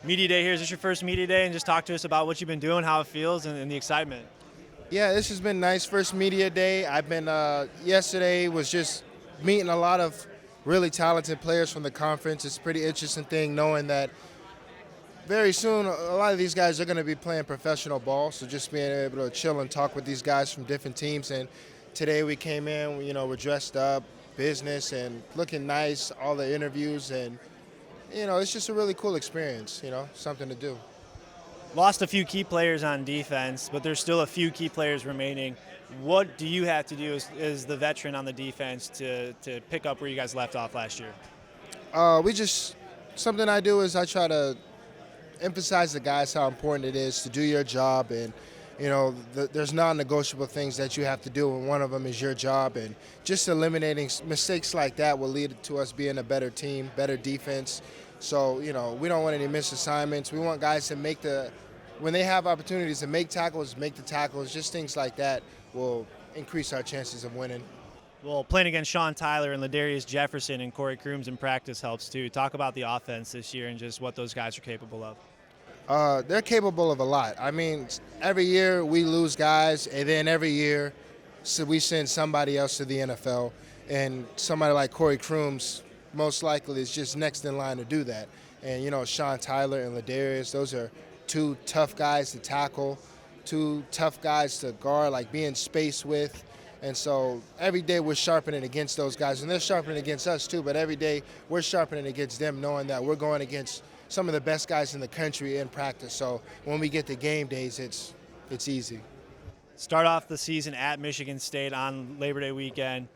Media day here. Is this your first media day? And just talk to us about what you've been doing, how it feels, and the excitement. Yeah, this has been nice. First media day. I've been yesterday was just meeting a lot of really talented players from the conference. It's a pretty interesting thing knowing that very soon a lot of these guys are going to be playing professional ball. So just being able to chill and talk with these guys from different teams. And today we came in, we're dressed up, business and looking nice. All the interviews and it's just a really cool experience. Something to do. Lost a few key players on defense, but there's still a few key players remaining. What do you have to do as the veteran on the defense to pick up where you guys left off last year? Something I do is I try to emphasize to guys how important it is to do your job, and there's non-negotiable things that you have to do, and one of them is your job, and just eliminating mistakes like that will lead to us being a better team, better defense. So we don't want any missed assignments. We want guys to when they have opportunities to make the tackles, just things like that will increase our chances of winning. Well, playing against Sean Tyler and Ladarius Jefferson and Corey Crooms in practice helps too. Talk about the offense this year and just what those guys are capable of. They're capable of a lot. I mean, every year we lose guys, and then every year we send somebody else to the NFL, and somebody like Corey Crooms most likely is just next in line to do that. And Sean Tyler and Ladarius, those are two tough guys to tackle, two tough guys to guard, like be in space with. And so every day we're sharpening against those guys, and they're sharpening against us too, but every day we're sharpening against them, knowing that we're going against some of the best guys in the country in practice. So when we get to game days, it's easy. Start off the season at Michigan State on Labor Day weekend,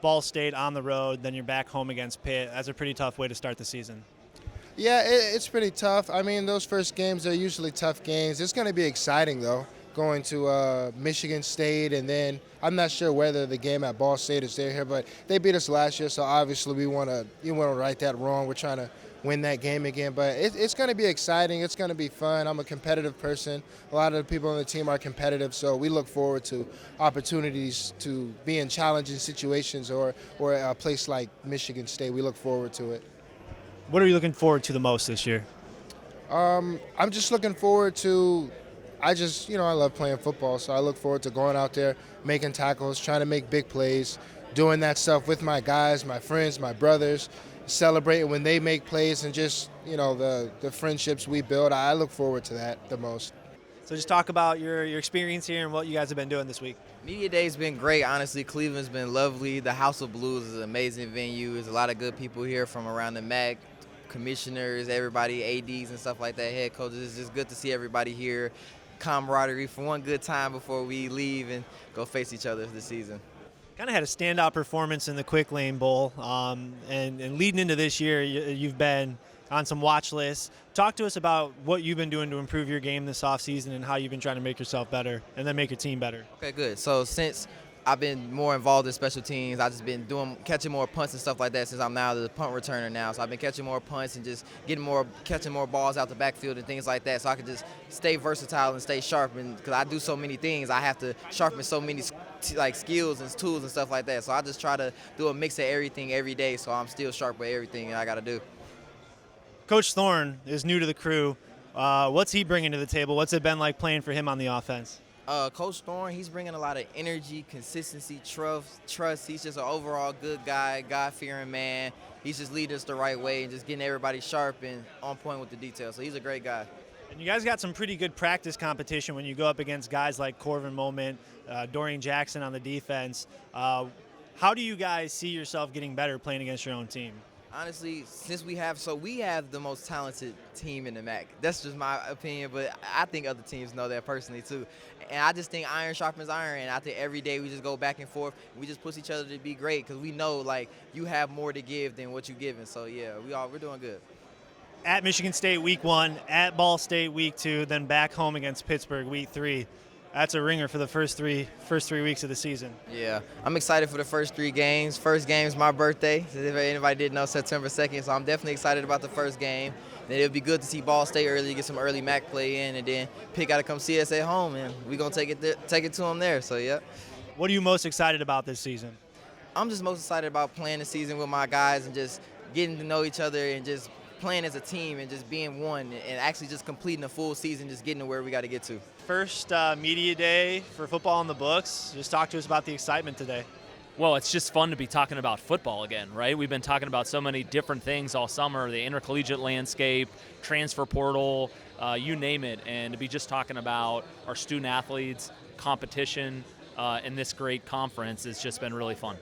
Ball State on the road, then you're back home against Pitt. That's a pretty tough way to start the season. Yeah, it's pretty tough. I mean, those first games are usually tough games. It's going to be exciting, though, going to Michigan State, and then I'm not sure whether the game at Ball State is there here, but they beat us last year, so obviously we want to right that wrong. We're trying to win that game again, but it's going to be exciting. It's going to be fun. I'm a competitive person. A lot of the people on the team are competitive, so we look forward to opportunities to be in challenging situations or a place like Michigan State. We look forward to it. What are you looking forward to the most this year? I'm just looking forward to I love playing football, so I look forward to going out there, making tackles, trying to make big plays, doing that stuff with my guys, my friends, my brothers, celebrating when they make plays, and just, the friendships we build. I look forward to that the most. So just talk about your experience here and what you guys have been doing this week. Media Day's been great, honestly. Cleveland's been lovely. The House of Blues is an amazing venue. There's a lot of good people here from around the MAC, commissioners, everybody, ADs and stuff like that, head coaches. It's just good to see everybody here. Camaraderie for one good time before we leave and go face each other this season. Kind of had a standout performance in the Quick Lane Bowl, and leading into this year, you've been on some watch lists. Talk to us about what you've been doing to improve your game this offseason and how you've been trying to make yourself better and then make your team better. Okay, good. So since I've been more involved in special teams, I've just been catching more punts and stuff like that since I'm now the punt returner now. So I've been catching more punts and just catching more balls out the backfield and things like that, so I can just stay versatile and stay sharp. And because I do so many things, I have to sharpen so many skills and tools and stuff like that. So I just try to do a mix of everything every day, so I'm still sharp with everything I got to do. Coach Thorne is new to the crew. What's he bringing to the table? What's it been like playing for him on the offense? Coach Thorne, he's bringing a lot of energy, consistency, trust. He's just an overall good guy, God-fearing man. He's just leading us the right way and just getting everybody sharp and on point with the details. So he's a great guy. And you guys got some pretty good practice competition when you go up against guys like Corvin Moment, Dorian Jackson on the defense. How do you guys see yourself getting better playing against your own team? Honestly, since we have the most talented team in the MAC. That's just my opinion, but I think other teams know that personally too. And I just think iron sharpens iron, and I think every day we just go back and forth. We just push each other to be great because we know, you have more to give than what you're giving. So, yeah, we're doing good. At Michigan State week 1, at Ball State week 2, then back home against Pittsburgh week 3. That's a ringer for the first three weeks of the season. Yeah, I'm excited for the first 3 games. First game is my birthday, if anybody didn't know, September 2nd, so I'm definitely excited about the first game. Then it'll be good to see Ball State early, get some early MAC play in, and then Pitt got to come see us at home, and we're going to take it to them there, so yeah. What are you most excited about this season? I'm just most excited about playing the season with my guys and just getting to know each other and just playing as a team and just being one and actually just completing a full season, just getting to where we got to get to. First media day for football on the books. Just talk to us about the excitement today. Well, it's just fun to be talking about football again, right? We've been talking about so many different things all summer, the intercollegiate landscape, transfer portal, you name it, and to be just talking about our student athletes, competition, and this great conference has just been really fun.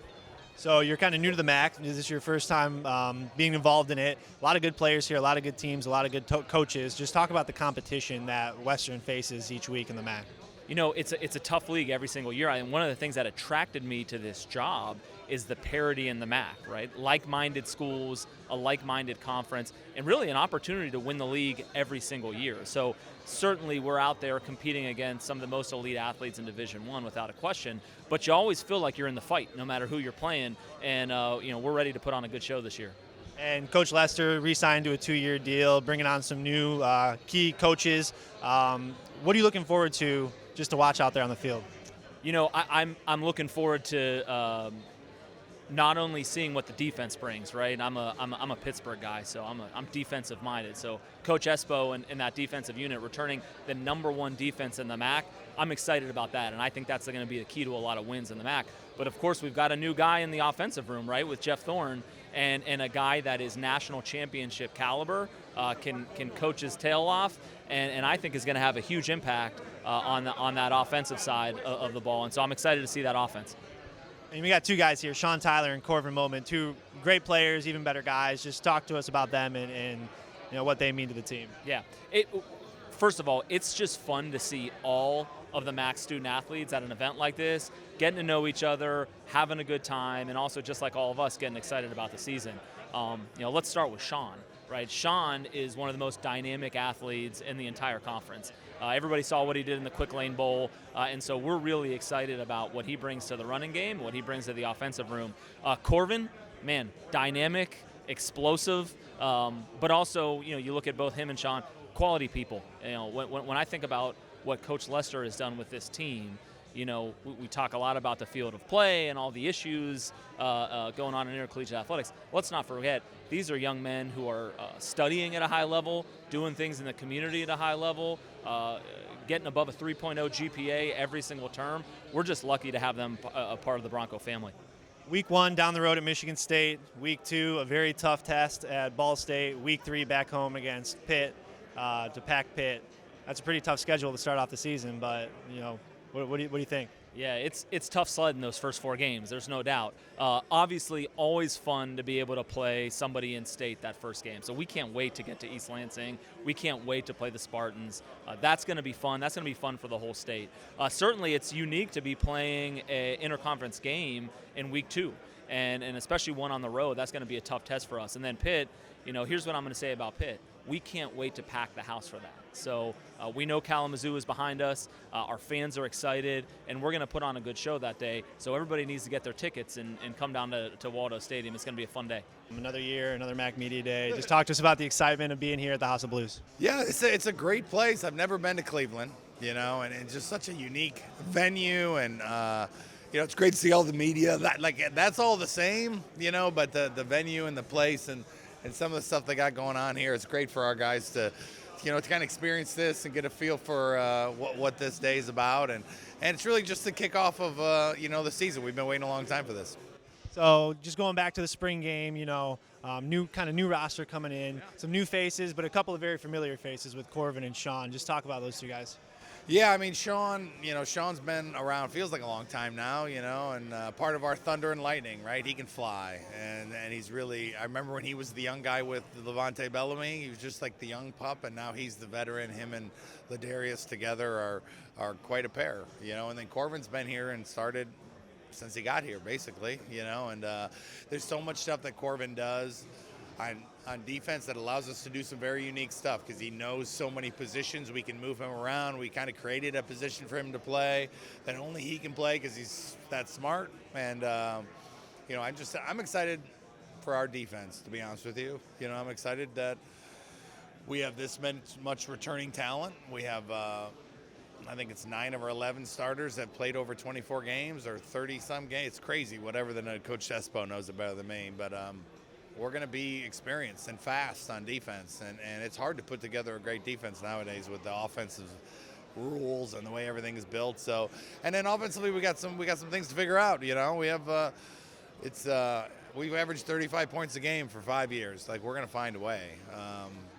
So you're kind of new to the MAC. Is this your first time being involved in it? A lot of good players here, a lot of good teams, a lot of good coaches. Just talk about the competition that Western faces each week in the MAC. You know, it's a tough league every single year. And one of the things that attracted me to this job is the parity in the MAC, right? Like-minded schools, a like-minded conference, and really an opportunity to win the league every single year. So certainly we're out there competing against some of the most elite athletes in Division I without a question, but you always feel like you're in the fight no matter who you're playing, and we're ready to put on a good show this year. And Coach Lester re-signed to a 2-year deal, bringing on some new key coaches. What are you looking forward to just to watch out there on the field? You know, I'm looking forward to not only seeing what the defense brings, right? I'm a Pittsburgh guy, so I'm defensive minded. So Coach Espo and that defensive unit returning the #1 defense in the MAC, I'm excited about that, and I think that's going to be the key to a lot of wins in the MAC. But of course, we've got a new guy in the offensive room, right, with Jeff Thorne, and a guy that is national championship caliber, can coach his tail off, and I think is going to have a huge impact on that offensive side of the ball. And so I'm excited to see that offense. And we got two guys here, Sean Tyler and Corvin Moment, two great players, even better guys. Just talk to us about them and what they mean to the team. Yeah. First of all, it's just fun to see all of the MAC student athletes at an event like this, getting to know each other, having a good time, and also just like all of us, getting excited about the season. Let's start with Sean, right? Sean is one of the most dynamic athletes in the entire conference. Everybody saw what he did in the Quick Lane Bowl, and so we're really excited about what he brings to the running game, what he brings to the offensive room. Corvin, man, dynamic, explosive, but also, you look at both him and Sean, quality people. When I think about what Coach Lester has done with this team, we talk a lot about the field of play and all the issues going on in intercollegiate athletics. Let's not forget, these are young men who are studying at a high level, doing things in the community at a high level, getting above a 3.0 GPA every single term. We're just lucky to have them a part of the Bronco family. Week 1 down the road at Michigan State. Week 2, a very tough test at Ball State. Week 3 back home against Pitt, to pack Pitt. That's a pretty tough schedule to start off the season, but what do you think? Yeah, it's tough sledding those first 4 games. There's no doubt. Obviously, always fun to be able to play somebody in state that first game. So we can't wait to get to East Lansing. We can't wait to play the Spartans. That's going to be fun. That's going to be fun for the whole state. Certainly, it's unique to be playing an interconference game in week 2, and especially one on the road. That's going to be a tough test for us. And then Pitt. Here's what I'm going to say about Pitt. We can't wait to pack the house for that. So we know Kalamazoo is behind us. Our fans are excited, and we're going to put on a good show that day. So everybody needs to get their tickets and come down to Waldo Stadium. It's going to be a fun day. Another year, another MAC Media Day. Just talk to us about the excitement of being here at the House of Blues. Yeah, it's a great place. I've never been to Cleveland, and it's just such a unique venue, and it's great to see all the media. That's all the same, but the venue and the place and some of the stuff they got going on here, it's great for our guys to kind of experience this and get a feel for what this day is about. And it's really just the kickoff of, the season. We've been waiting a long time for this. So just going back to the spring game, new roster coming in, some new faces, but a couple of very familiar faces with Corvin and Sean. Just talk about those two guys. Yeah, I mean, Sean, Sean's been around, feels like a long time now, and part of our Thunder and Lightning, right? He can fly, and he's really, I remember when he was the young guy with Levante Bellamy, he was just like the young pup, and now he's the veteran. Him and Ladarius together are quite a pair, and then Corvin's been here and started since he got here, basically, and there's so much stuff that Corvin does on defense that allows us to do some very unique stuff because he knows so many positions. We can move him around. We kind of created a position for him to play that only he can play because he's that smart. And, I'm excited for our defense, to be honest with you. I'm excited that we have this much returning talent. We have, I think it's 9 of our 11 starters that played over 24 games or 30-some games. It's crazy, whatever Coach Espo knows it better than me. But we're going to be experienced and fast on defense, and it's hard to put together a great defense nowadays with the offensive rules and the way everything is built. So, and then offensively, we got some things to figure out. You know, we have we've averaged 35 points a game for 5 years. Like, we're going to find a way.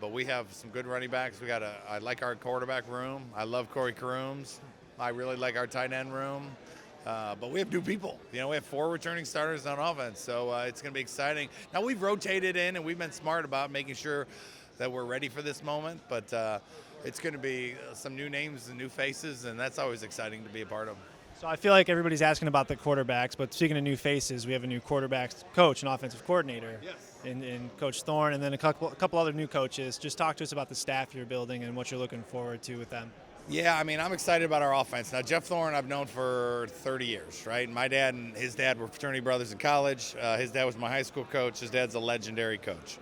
But we have some good running backs. I like our quarterback room. I love Corey Crooms. I really like our tight end room. But we have new people. You know, we have 4 returning starters on offense, so it's going to be exciting. Now, we've rotated in, and we've been smart about making sure that we're ready for this moment. But it's going to be some new names and new faces, and that's always exciting to be a part of. So I feel like everybody's asking about the quarterbacks, but speaking of new faces, we have a new quarterbacks coach and offensive coordinator in Coach Thorne, and then a couple other new coaches. Just talk to us about the staff you're building and what you're looking forward to with them. Yeah, I mean, I'm excited about our offense. Now, Jeff Thorne I've known for 30 years, right? My dad and his dad were fraternity brothers in college. His dad was my high school coach. His dad's a legendary coach.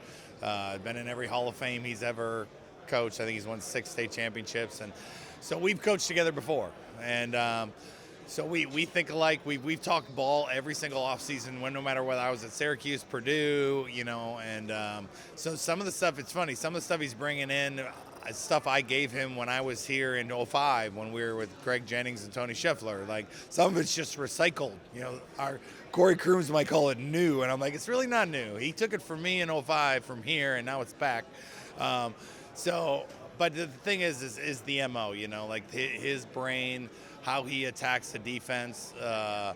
Been in every Hall of Fame he's ever coached. I think he's won 6 state championships. And so we've coached together before. And so we think alike. We've talked ball every single offseason, no matter whether I was at Syracuse, Purdue, you know. And so some of the stuff, it's funny, some of the stuff he's bringing in, stuff I gave him when I was here in 05 when we were with Greg Jennings and Tony Scheffler. Like, some of it's just recycled. You know, our Corey Crooms might call it new, and I'm like, it's really not new. He took it from me in 05 from here, and now it's back. But the thing is the MO, you know, like his brain, how he attacks the defense. I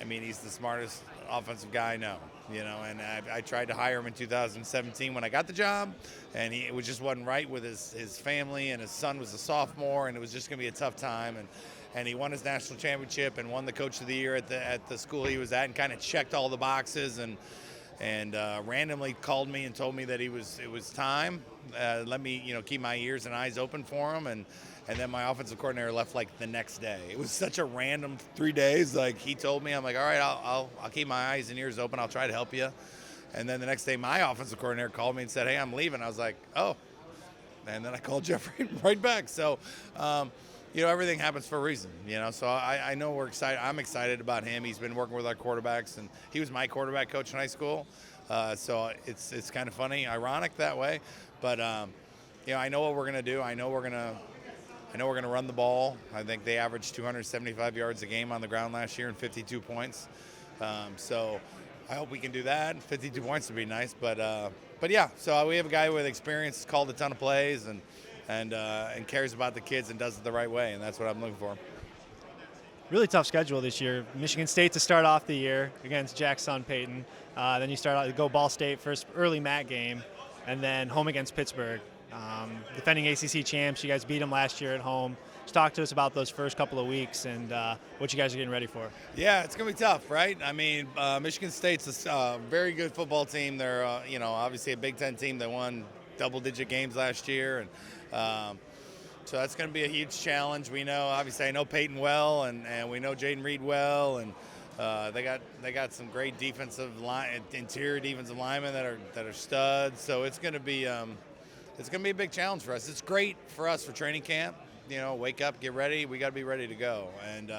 mean, he's the smartest offensive guy I know, you know, and I tried to hire him in 2017 when I got the job, and it just wasn't right with his family, and his son was a sophomore, and it was just going to be a tough time. And he won his national championship and won the Coach of the Year at the school he was at, and kind of checked all the boxes, and randomly called me and told me that it was time. Let me, you know, keep my ears and eyes open for him, and then my offensive coordinator left like the next day. It was such a random 3 days. Like, he told me, I'm like, all right, I'll keep my eyes and ears open. I'll try to help you. And then the next day, my offensive coordinator called me and said, hey, I'm leaving. I was like, oh. And then I called Jeff right back. So, you know, everything happens for a reason, you know. So I know we're excited. I'm excited about him. He's been working with our quarterbacks, and he was my quarterback coach in high school. So it's kind of funny, ironic that way. But, you know, I know what we're going to do. I know we're going to run the ball. I think they averaged 275 yards a game on the ground last year and 52 points. So I hope we can do that. 52 points would be nice. But yeah, so we have a guy with experience, called a ton of plays, and cares about the kids and does it the right way, and that's what I'm looking for. Really tough schedule this year. Michigan State to start off the year against Jackson Peyton. Then you go Ball State first early MAC game, and then home against Pittsburgh. Defending ACC champs, you guys beat them last year at home. Just talk to us about those first couple of weeks and what you guys are getting ready for. Yeah, it's going to be tough, right? I mean, Michigan State's a very good football team. They're, you know, obviously a Big Ten team that won double-digit games last year, and so that's going to be a huge challenge. We know, obviously, I know Peyton well, and we know Jaden Reed well, and they got some great interior defensive linemen that are studs. So it's going to be a big challenge for us. It's great for us for training camp. You know, wake up, get ready. We got to be ready to go, and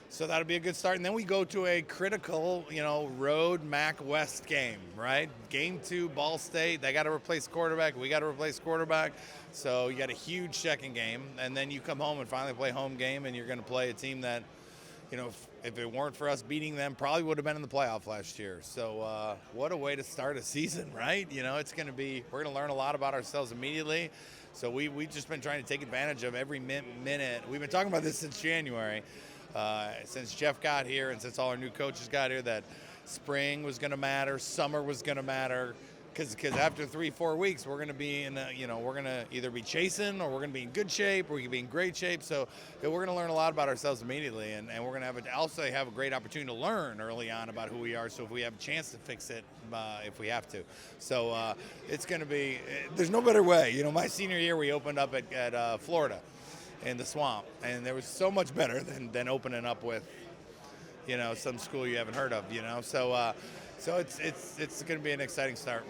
so that'll be a good start. And then we go to a critical, you know, road MAC West game, right? Game 2, Ball State. They got to replace quarterback. We got to replace quarterback. So you got a huge second game, and then you come home and finally play home game, and you're going to play a team that, you know, if it weren't for us beating them, probably would have been in the playoff last year. So what a way to start a season, right? You know, we're going to learn a lot about ourselves immediately. So we've just been trying to take advantage of every minute. We've been talking about this since January, since Jeff got here and since all our new coaches got here, that spring was going to matter, summer was going to matter. Because after 3-4 weeks, we're going to be we're going to either be chasing, or we're going to be in good shape, or we can be in great shape. So we're going to learn a lot about ourselves immediately, and we're going to also have a great opportunity to learn early on about who we are. So if we have a chance to fix it, if we have to, so it's going to be. There's no better way. You know, my senior year we opened up at Florida, in the swamp, and there was so much better than opening up with, you know, some school you haven't heard of. You know, so it's going to be an exciting start.